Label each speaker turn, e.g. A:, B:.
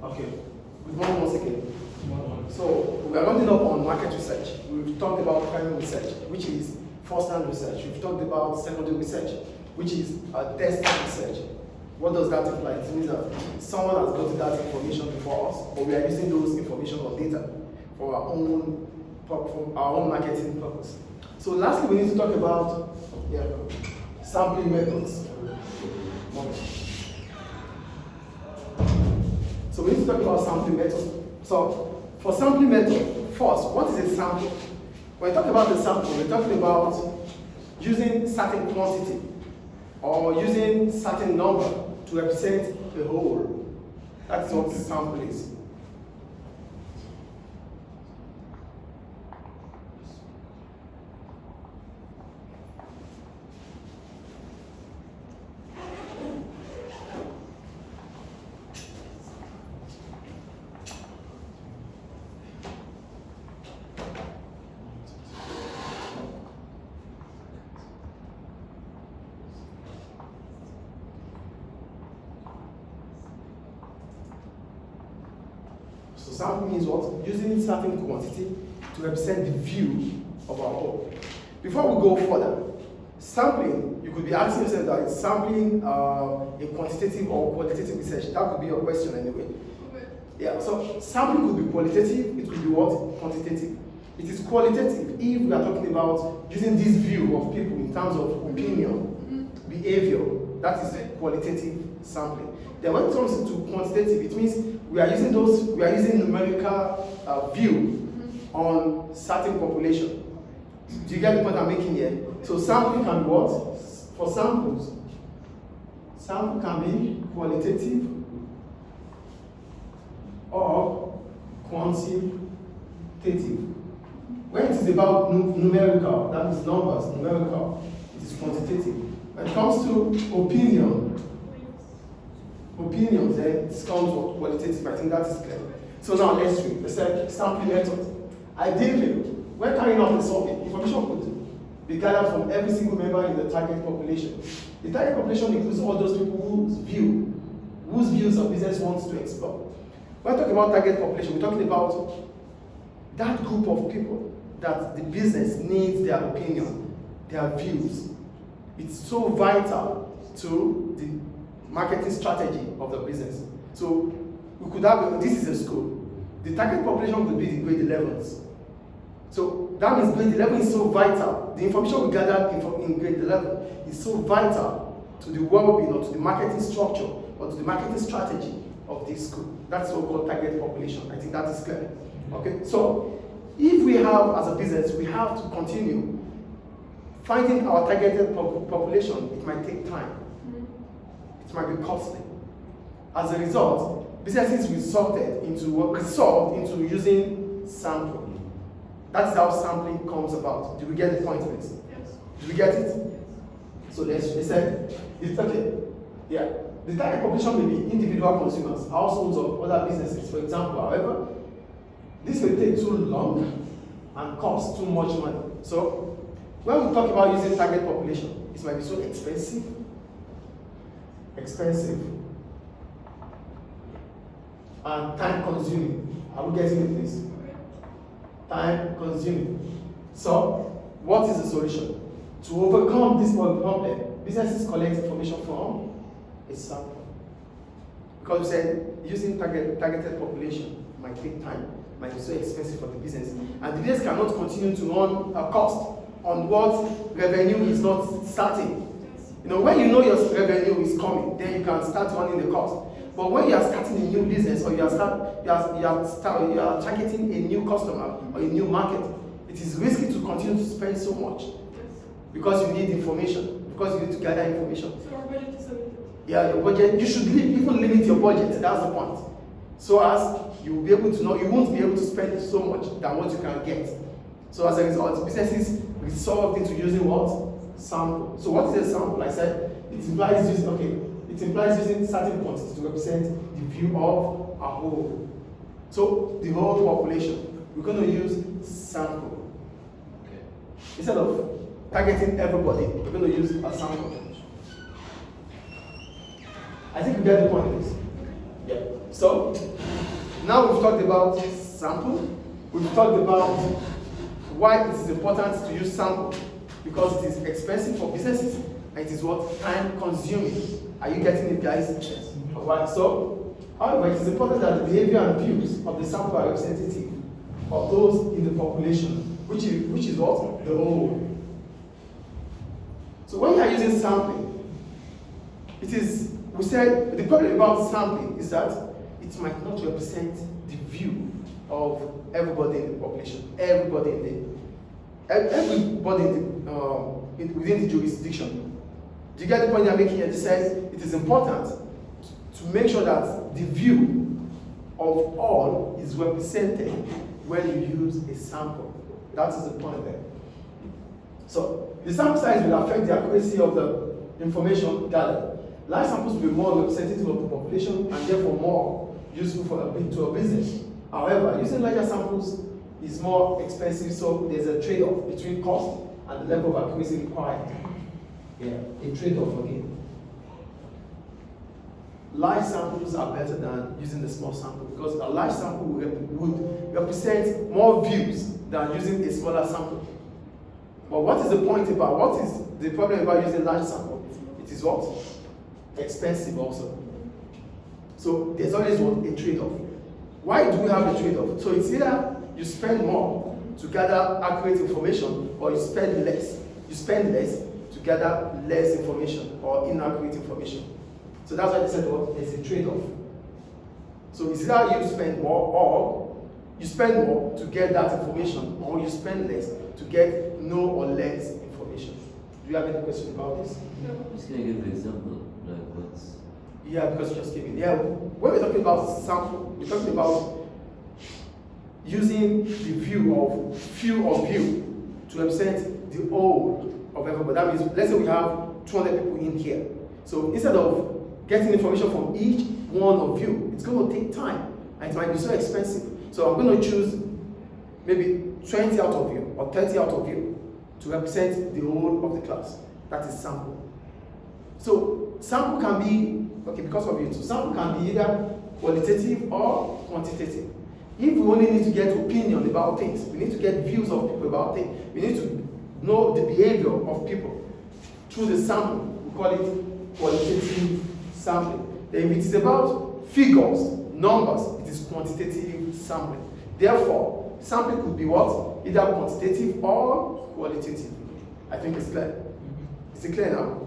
A: Okay. Good morning once again. So we are rounding up on market research. We've talked about primary research, which is first-hand research. We've talked about secondary research, which is testing research. What does that imply? It means that someone has gotten that information before us, but we are using those information or data for our own marketing purpose. So lastly, we need to talk about sampling methods. So we need to talk about sampling method. So for sampling method, first, what is a sample? When we talk about the sample, we're talking about using certain quantity or using certain number to represent a whole. That's what the sample is. So sample means what? Using certain quantity to represent the view of our whole. Before we go further, sampling, you could be asking yourself that it's sampling a quantitative or qualitative research. That could be your question anyway. Yeah, so sampling could be qualitative, it could be what? Quantitative. It is qualitative if we are talking about using this view of people in terms of opinion, behavior. That is qualitative sampling. Then when it comes to quantitative, it means we are using numerical view on certain population. Do you get the point I'm making here? So sampling can be what? For samples, sample can be qualitative or quantitative. When it is about numerical, that is numbers, numerical, it is quantitative. When it comes to opinions, then it comes to qualitative. I think that is clear. So now let's read. Let's say sampling method. Ideally, when carrying out a survey, information could be gathered from every single member in the target population. The target population includes all those people whose views of business wants to explore. When talking about target population, we're talking about that group of people that the business needs their opinion, their views. It's so vital to the marketing strategy of the business. So we could have, this is a school. The target population could be the grade 11s. So that means grade 11 is so vital. The information we gathered in grade 11 is so vital to the well-being or to the marketing structure or to the marketing strategy of this school. That's what we call target population. I think that is clear. Okay, so if we have, as a business, we have to continue finding our targeted population. It might take time. It might be costly. As a result, businesses resolved into using sampling. That's how sampling comes about. Do we get the point, please? Yes. Do we get it? So let's say it's okay. Yeah. The target population may be individual consumers, households, or other businesses, for example. However, this may take too long and cost too much money. So when we talk about using target population, it might be so expensive, and time consuming. Are we getting it, please? Time consuming. So what is the solution? To overcome this problem, businesses collect information from a sample. Because we said using targeted population might take time, might be so expensive for the business, and the business cannot continue to run a cost on what revenue is not starting. You know, when you know your revenue is coming, then you can start running the cost. But when you are starting a new business or you are targeting a new customer or a new market, it is risky to continue to spend so much because you need information, because you need to gather information.
B: So our budget is limited.
A: Yeah, your budget, you should even limit your budget, that's the point. So as you will be able to know, you won't be able to spend so much than what you can get. So as a result, businesses resolved into using what? Sample. So what is a sample? I said, it implies using certain quantity to represent the view of a whole. So the whole population, we're going to use sample. Okay. Instead of targeting everybody, we're going to use a sample. I think you get the point, please. Yeah. So, now we've talked about sample, we've talked about why it is important to use sample, because it is expensive for businesses and it is what? Time consuming. Are you getting it, guys? Yes. Alright, so, however, it is important that the behavior and views of the sample are representative of those in the population, which is what? The whole. So when you are using sampling, we said the problem about sampling is that it might not represent the view of everybody in the population, everybody in within the jurisdiction. Do you get the point I'm making here? They said it is important to make sure that the view of all is represented when you use a sample. That is the point there. So the sample size will affect the accuracy of the information gathered. Large samples will be more representative of the population and therefore more useful to a business. However, using larger samples is more expensive, so there's a trade-off between cost and the level of accuracy required. Yeah, a trade-off again. Large samples are better than using the small sample because a large sample would represent more views than using a smaller sample. But what is the point about, what is the problem about using large sample? It is what? Expensive also. So there's always a trade-off. Why do we have a trade-off? So it's either you spend more to gather accurate information or you spend less. You spend less to gather less information or inaccurate information. So that's why they said, well, there's a trade-off. So it's either you spend more or you spend more to get that information or you spend less to get no or less information. Do you have any question about this?
B: Just can you give an example? Like what's...
A: Yeah, because you just came in. Yeah, when we're talking about sample, we're talking about using the few of view to represent the whole of everybody. That means, let's say we have 200 people in here. So instead of getting information from each one of you, it's going to take time and it might be so expensive. So I'm going to choose maybe 20 out of you or 30 out of you to represent the whole of the class. That is sample. So sample can be, okay, because of you, so sample can be either qualitative or quantitative. If we only need to get opinion about things, we need to get views of people about things, we need to know the behavior of people through the sample, we call it qualitative sampling. Then if it is about figures, numbers, it is quantitative sampling. Therefore, sampling could be what? Either quantitative or qualitative. I think it's clear. Is it clear now?